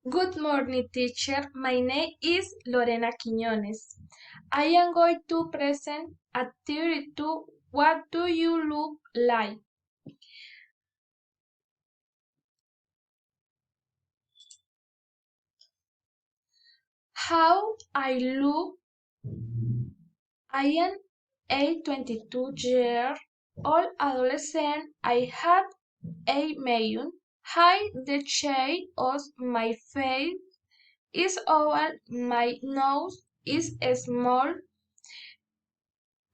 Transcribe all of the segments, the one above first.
Good morning, teacher. My name is Lorena Quiñones. I am going to present activity 2. What do you look like? How I look? I am a 22-year-old adolescent. I had a million. High the shade of my face is oval. My nose is small.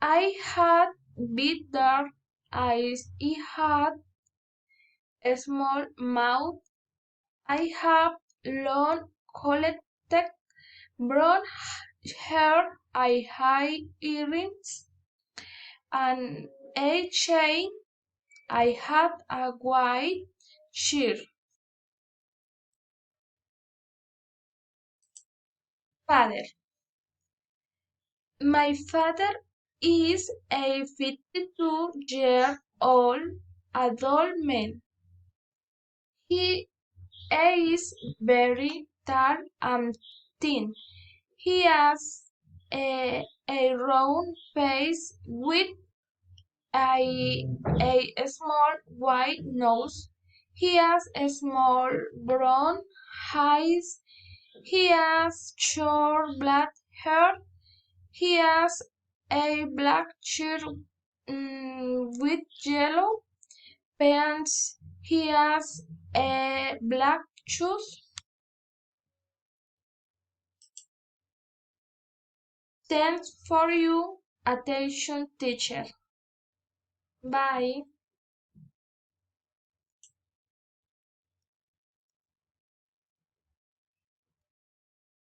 I had big dark eyes. I had a small mouth. I have long collected brown hair. I have earrings and a chain. I had a white shirt. Father. My father is a 52-year-old adult man. He is very tall and thin. He has a round face with a small white nose. He has a small brown eyes. He has short black hair. He has a black shirt with yellow pants. He has a black shoes. Thanks for your attention, teacher. Bye.